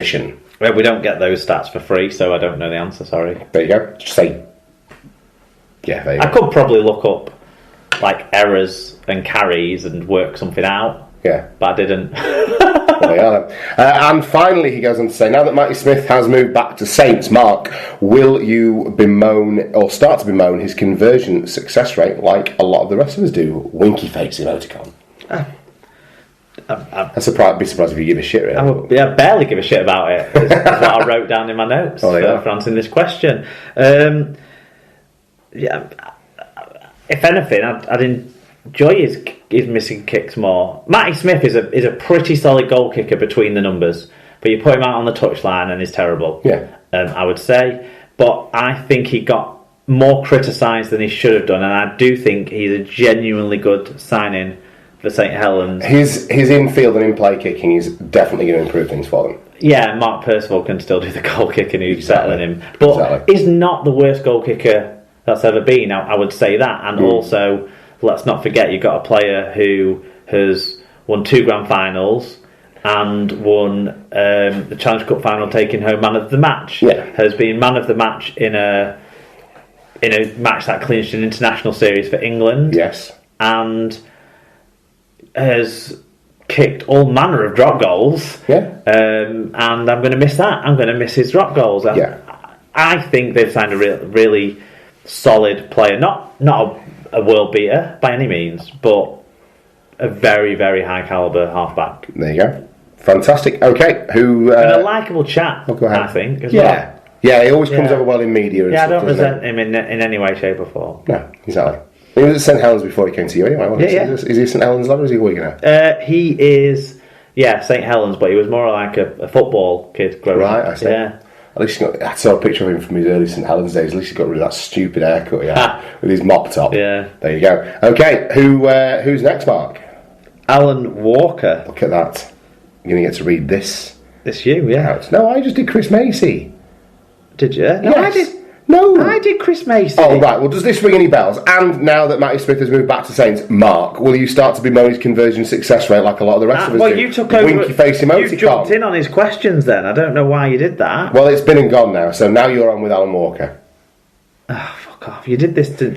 Well, we don't get those stats for free, so I don't know the answer, sorry. There you go. Just say... Yeah, there you go. I could probably look up, like, errors and carries and work something out. Yeah. But I didn't. There you are, then. And finally, he goes on to say, now that Matty Smith has moved back to Saints, Mark, will you bemoan, or start to bemoan, his conversion success rate like a lot of the rest of us do? Winky face emoticon. I'd be surprised if you give a shit, really. I barely give a shit about it. It's what I wrote down in my notes for answering this question. If anything, I'd enjoy his missing kicks more. Matty Smith is a pretty solid goal kicker between the numbers, but you put him out on the touchline and he's terrible. Yeah, I would say. But I think he got more criticised than he should have done, and I do think he's a genuinely good signing for St Helens. His in-field and in-play kicking is definitely going to improve things for them. Yeah, Mark Percival can still do the goal kicking, who's better than him. But he's not the worst goal kicker that's ever been. I would say that. And also, let's not forget, you've got a player who has won 2 grand finals and won the Challenge Cup final, taking home man of the match. Yeah. Has been man of the match in a match that clinched an international series for England. Yes. And has kicked all manner of drop goals. Yeah. And I'm going to miss that. I'm going to miss his drop goals. I think they've signed a really solid player. Not a world beater by any means, but a very, very high calibre halfback. There you go. Fantastic. Okay. And a likeable chap, I think, as well. Yeah, he always comes over well in media. And I don't resent him in any way, shape or form. No, exactly. He was at St Helens before he came to you anyway. Is he St Helens lad or is he a Wigan now? He is, St Helens, but he was more like a football kid growing up. Right, I see. Yeah. At least I saw a picture of him from his early St Helens days. At least he got rid of that stupid haircut he had with his mop top. Yeah. There you go. Okay, who's next, Mark? Alan Walker. Look at that. You're going to get to read this. This you, yeah. No, I just did Chris Macy. Did you? No, yes. I did. No. I did Chris Macy. Oh, right. Well, does this ring any bells? And now that Matty Smith has moved back to Saints, Mark, will you start to bemoan his conversion success rate like a lot of the rest of us do? You took over. Winky face emoticon. You jumped in on his questions then. I don't know why you did that. Well, it's been and gone now, so now you're on with Alan Walker. Oh, fuck off. You did this to...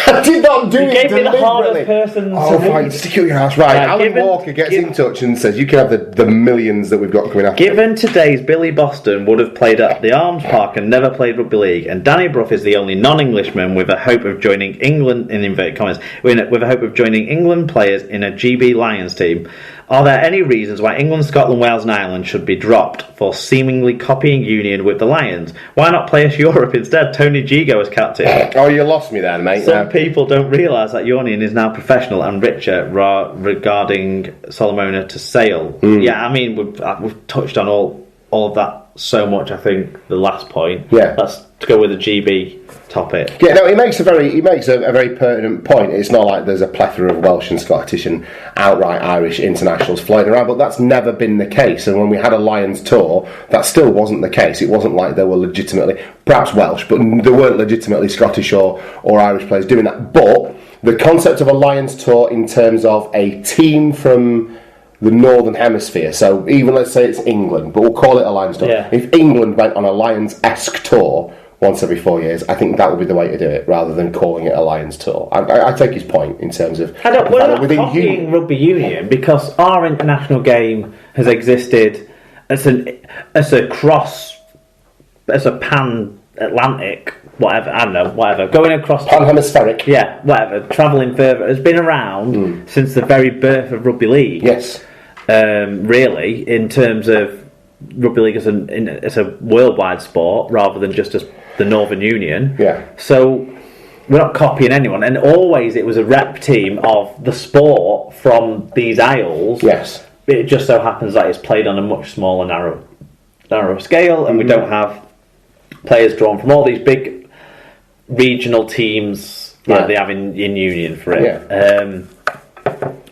I did not do it You gave me the hardest person to fine. Stick your ass. Right, Alan Walker gets in touch and says, you can have the millions that we've got coming after. Given today's Billy Boston would have played at the Arms Park and never played rugby league, and Danny Brough is the only non-Englishman with a hope of joining England, in inverted commas, with a hope of joining England players in a GB Lions team, are there any reasons why England, Scotland, Wales and Ireland should be dropped for seemingly copying union with the Lions? Why not play us Europe instead? Tony Gigo as captain. Oh, you lost me there, mate. Some people don't realise that Union is now professional and richer regarding Solomona to Sale. Yeah, I mean, we've touched on all of that so much, I think, the last point. Yeah. Let's go with the GB topic. Yeah, no, he makes a very pertinent point. It's not like there's a plethora of Welsh and Scottish and outright Irish internationals flying around, but that's never been the case. And when we had a Lions tour, that still wasn't the case. It wasn't like there were legitimately, perhaps Welsh, but there weren't legitimately Scottish or Irish players doing that. But the concept of a Lions tour in terms of a team from the Northern Hemisphere, so even let's say it's England, but we'll call it a Lions tour. Yeah. If England went on a Lions-esque tour once every 4 years, I think that would be the way to do it, rather than calling it a Lions tour. I take his point in terms of... We're not copying rugby union, because our international game has existed as a pan-Atlantic, whatever, I don't know, whatever, going across... Pan-hemispheric. Yeah, whatever, travelling further. It's been around since the very birth of rugby league. Yes. Really, in terms of rugby league as a worldwide sport, rather than just as the Northern Union. Yeah. So we're not copying anyone, and always it was a rep team of the sport from these isles. Yes. It just so happens that it's played on a much smaller, narrow scale, and we don't have players drawn from all these big regional teams like they have in Union for it. Yeah.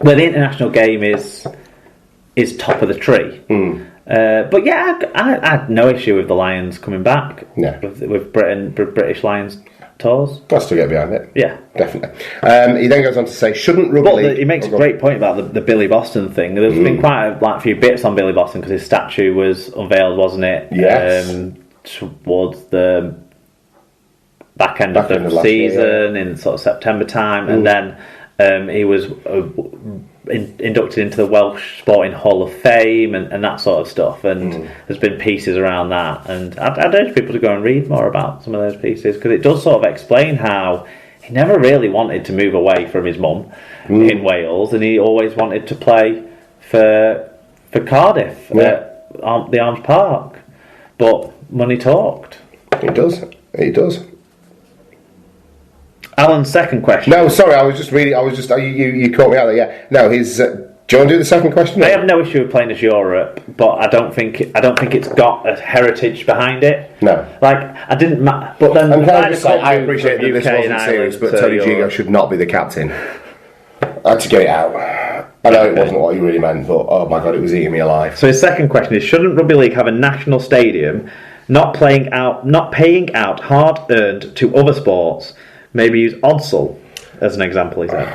Where the international game is top of the tree. But yeah, I had no issue with the Lions coming back. Yeah. With British Lions tours. I'll still get behind it. Yeah. Definitely. He then goes on to say, shouldn't rugby league... He makes a great point about the Billy Boston thing. There's been quite a few bits on Billy Boston because his statue was unveiled, wasn't it? Yes. Towards the back end of the season, in sort of September time. And then he was inducted into the Welsh Sporting Hall of Fame and that sort of stuff. And there's been pieces around that. And I'd urge people to go and read more about some of those pieces because it does sort of explain how he never really wanted to move away from his mum in Wales, and he always wanted to play for Cardiff at the Arms Park. But money talked. It does. Alan's second question. No, sorry, I was just reading. You caught me out there. Yeah. No, his. Do you want to do the second question? I have no issue with playing as Europe, but I don't think it's got a heritage behind it. No. Like I didn't. But then I appreciate that this wasn't serious, but Tony Gigo should not be the captain. I had to get it out. I know it wasn't what he really meant, but oh my god, it was eating me alive. So his second question is: shouldn't rugby league have a national stadium, not paying out hard-earned to other sports? Maybe use Odsal as an example, he said.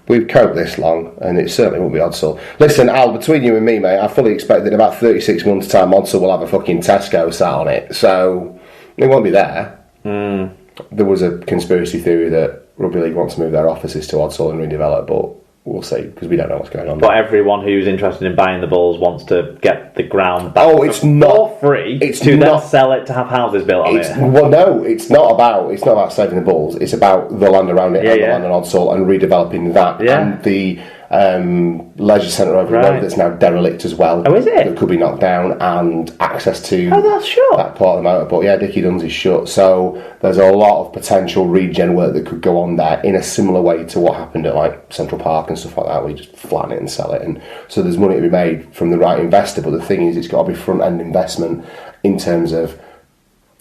We've coped this long, and it certainly won't be Odsal. Listen, Al, between you and me, mate, I fully expect that in about 36 months' time, Odsal will have a fucking Tesco sat on it. So, it won't be there. There was a conspiracy theory that Rugby League wants to move their offices to Odsal and redevelop, but we'll see, because we don't know what's going on. But everyone who's interested in buying the balls wants to get the ground back for free then sell it to have houses built on it. Well, no, it's not about saving the balls. It's about the land around it and the land on Odsal and redeveloping that and the leisure centre over the road that's now derelict as well. Oh, is it? That could be knocked down, and access to that's shut. that part of the motorport. Yeah, Dickie Dunn's is shut. So there's a lot of potential regen work that could go on there in a similar way to what happened at like Central Park and stuff like that, where you just flatten it and sell it. And so there's money to be made from the right investor, but the thing is, it's got to be front end investment in terms of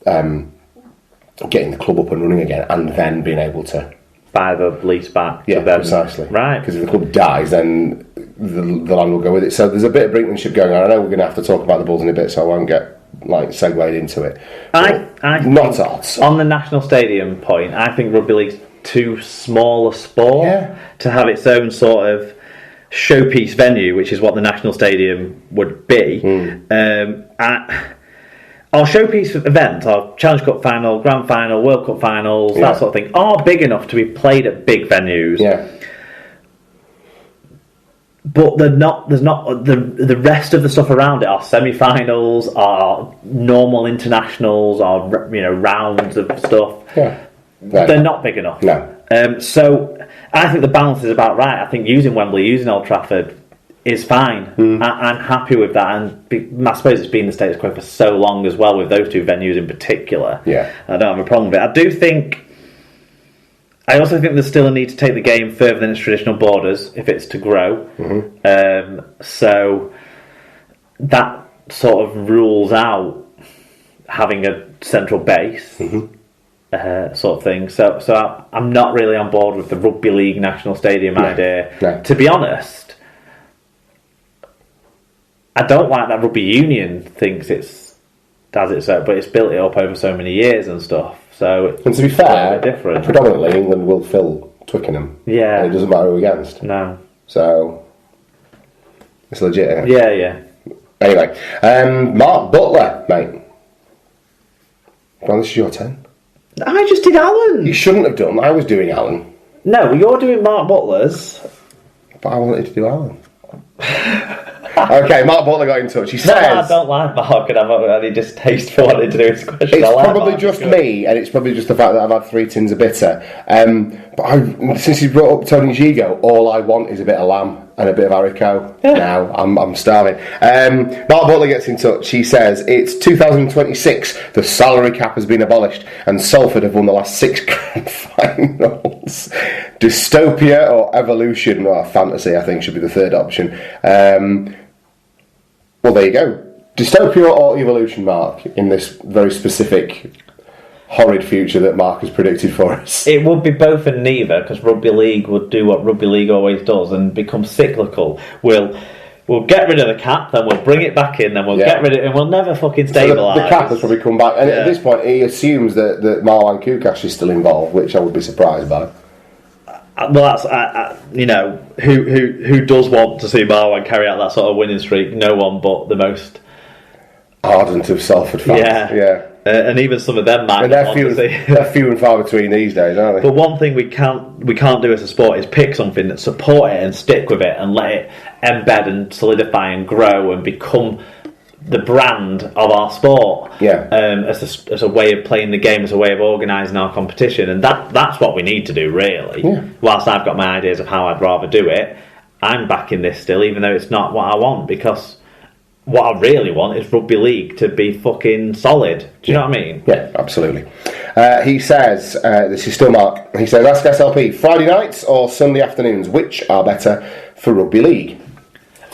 getting the club up and running again, and then being able to buy the lease back. Yeah, precisely. Right. Because if the club dies, then the land will go with it. So there's a bit of brinkmanship going on. I know we're going to have to talk about the Bulls in a bit, so I won't get segued into it. I not odds. On the national stadium point, I think rugby league's too small a sport to have its own sort of showpiece venue, which is what the national stadium would be. Our showpiece events, our Challenge Cup final, Grand Final, World Cup finals, that sort of thing, are big enough to be played at big venues. Yeah. But there's not the rest of the stuff around it. Our semi-finals, our normal internationals, our rounds of stuff. Yeah. They're not big enough. No. So I think the balance is about right. I think using Wembley, using Old Trafford is fine. I'm happy with that, and I suppose it's been the status quo for so long as well with those two venues in particular. Yeah, I don't have a problem with it. I also think there's still a need to take the game further than its traditional borders if it's to grow. So that sort of rules out having a central base. Sort of thing. So I'm not really on board with the rugby league national stadium idea. No. To be honest, I don't like that rugby union thinks it's but it's built it up over so many years and stuff. So and to be fair, different. Predominantly England will fill Twickenham. Yeah, and it doesn't matter who against. No, so it's legit. Yeah. Anyway, Mark Butler, mate. Well, this is your turn. I just did Alan. You shouldn't have done. I was doing Alan. No, you're doing Mark Butler's. But I wanted to do Alan. Okay, Mark Butler got in touch. He says, I don't like Mark, and I've only just tasteful wanted to do his question. It's probably just me, and it's probably just the fact that I've had 3 tins of bitter. But since you brought up Tony Gigo, all I want is a bit of lamb and a bit of haricot. Now I'm starving. Mark Butler gets in touch. He says it's 2026. The salary cap has been abolished, and Salford have won the last 6 grand finals. Dystopia or evolution, or fantasy, I think, should be the third option. Well, there you go. Dystopia or evolution, Mark, in this very specific, horrid future that Mark has predicted for us. It would be both and neither, because rugby league would do what rugby league always does and become cyclical. We'll We'll get rid of the cap, then we'll bring it back in, then we'll get rid of it, and we'll never fucking stabilise. So the cap has probably come back, and at this point, he assumes that Marwan Kukash is still involved, which I would be surprised by. Well, that's who does want to see Marwan carry out that sort of winning streak? No one but the most ardent of Salford fans. Yeah. And even some of them might. They're few and far between these days, aren't they? But one thing we can't do as a sport is pick something that support it and stick with it and let it embed and solidify and grow and become the brand of our sport. Yeah. As a way of playing the game, as a way of organising our competition, and that's what we need to do, really. Yeah. Whilst I've got my ideas of how I'd rather do it, I'm backing this still, even though it's not what I want, because what I really want is rugby league to be fucking solid. Do you know what I mean? Yeah, absolutely. He says, this is still Mark, he says, ask SLP, Friday nights or Sunday afternoons, which are better for rugby league?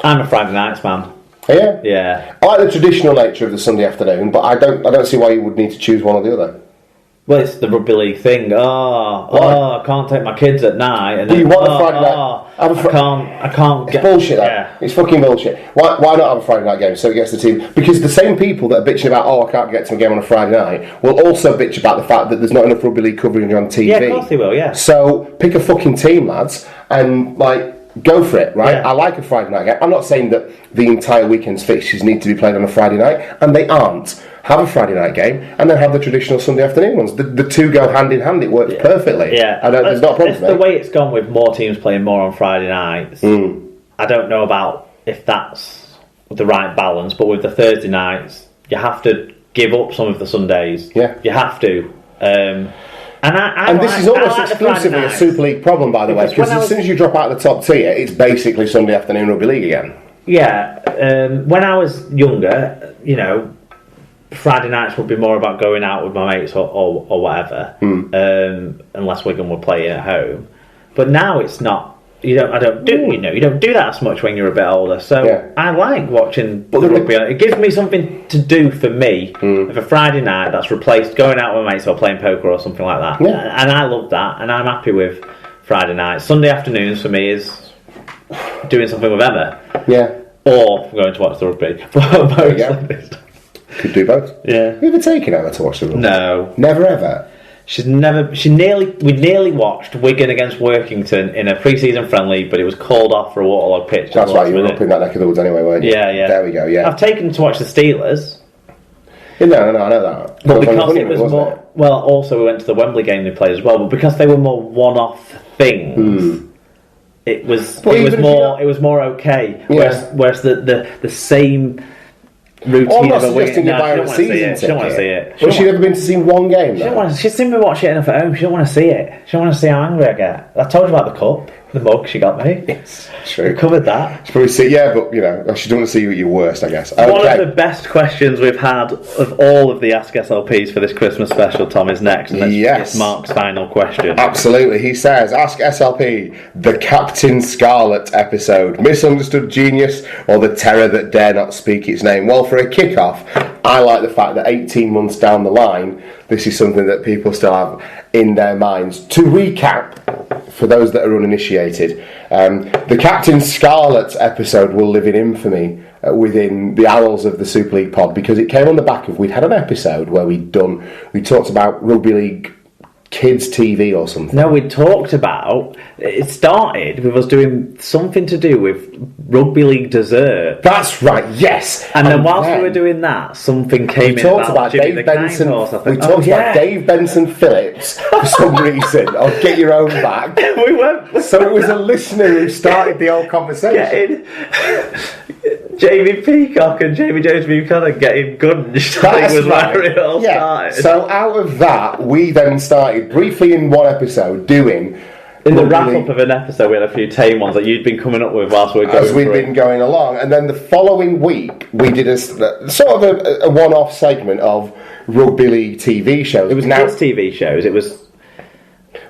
I'm a Friday nights man. Yeah? Yeah. I like the traditional nature of the Sunday afternoon, but I don't see why you would need to choose one or the other. Well, it's the rugby league thing. I can't take my kids at night. And then, you want a Friday night? I can't. It's bullshit. Yeah. It's fucking bullshit. Why not have a Friday night game so it gets the team? Because the same people that are bitching about I can't get to a game on a Friday night will also bitch about the fact that there's not enough rugby league coverage on TV. Yeah, of course they will. Yeah. So pick a fucking team, lads, and go for it, right? Yeah. I like a Friday night game. I'm not saying that the entire weekend's fixtures need to be played on a Friday night, and they aren't. Have a Friday night game, and then have the traditional Sunday afternoon ones. The two go hand in hand. It works perfectly. Yeah, there's not a problem. It's the way it's gone with more teams playing more on Friday nights. I don't know about if that's the right balance, but with the Thursday nights, you have to give up some of the Sundays. Yeah, you have to. And this is almost exclusively a Super League problem, by the way, because as soon as you drop out of the top tier, it's basically Sunday afternoon rugby league again. Yeah, when I was younger, Friday nights would be more about going out with my mates or whatever, unless Wigan were playing at home. But now it's not. You don't do that as much when you're a bit older. So I like watching the rugby. It gives me something to do for me. Of a Friday night that's replaced going out with my mates or playing poker or something like that. Yeah. And I love that, and I'm happy with Friday nights. Sunday afternoons for me is doing something with Emma. Yeah. Or going to watch the rugby. Could do both. Yeah. Have you ever taken Emma to watch the rugby? No. Never ever? We nearly watched Wigan against Workington in a pre-season friendly, but it was called off for a waterlogged pitch. That's right, you were up in that neck of the woods anyway, weren't you? Yeah. There we go, yeah. I've taken to watch the Steelers. No, I know that. But because it was more... Well, also we went to the Wembley game they played as well, but because they were more one-off things... It was more okay. Yeah. Whereas the same routine I'm not of a suggesting you buy a season ticket. She don't want to see it. Well, she'd never been to see one game. She's seen me watch it enough at home. She don't want to see it. She don't want to see how angry I get. I told you about the cup, the mug she got me. It's true. We covered that. She probably see, but she don't want to see you at your worst, I guess. Okay. One of the best questions we've had of all of the Ask SLPs for this Christmas special, Tom, is next, and it's Mark's final question. Absolutely. He says, Ask SLP, the Captain Scarlet episode, misunderstood genius or the terror that dare not speak its name? Well, for a kick-off, I like the fact that 18 months down the line, this is something that people still have in their minds. To recap, for those that are uninitiated, the Captain Scarlet episode will live in infamy within the annals of the Super League pod, because it came on the back of, we'd had an episode where we talked about rugby league kids TV or something. No, we talked about, it started with us doing something to do with rugby league dessert. That's right, yes. And then whilst we were doing that, something came in about Jimmy Dave Benson. We talked about Dave Benson Phillips for some reason. I'll get your own back. So it was a listener who started the whole conversation. Jamie Peacock and Jamie Jones Buchanan getting guns. Where it all started. So out of that, we then started briefly in one episode doing... In the wrap-up of an episode, we had a few tame ones that you'd been coming up with whilst we were going as we'd been going along. And then the following week, we did a sort of a one-off segment of rugby league TV shows. It was kids' TV shows. It was...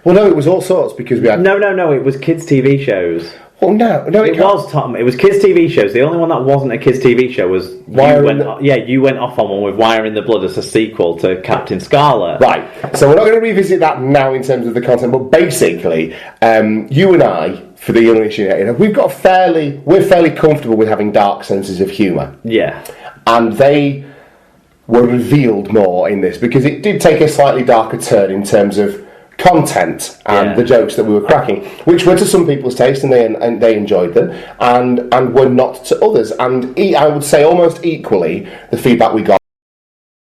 Well, no, it was all sorts, because we had... No, it was kids' TV shows. Well, no, It was, Tom. It was kids' TV shows. The only one that wasn't a kids' TV show was you went off on one with Wire in the Blood as a sequel to Captain Scarlet. Right. So we're not going to revisit that now in terms of the content, but basically, you and I, for the uninitiated, we're fairly comfortable with having dark senses of humour. Yeah. And they were revealed more in this because it did take a slightly darker turn in terms of content and the jokes that we were cracking, which were to some people's taste and they enjoyed them, and were not to others. And I would say almost equally, the feedback we got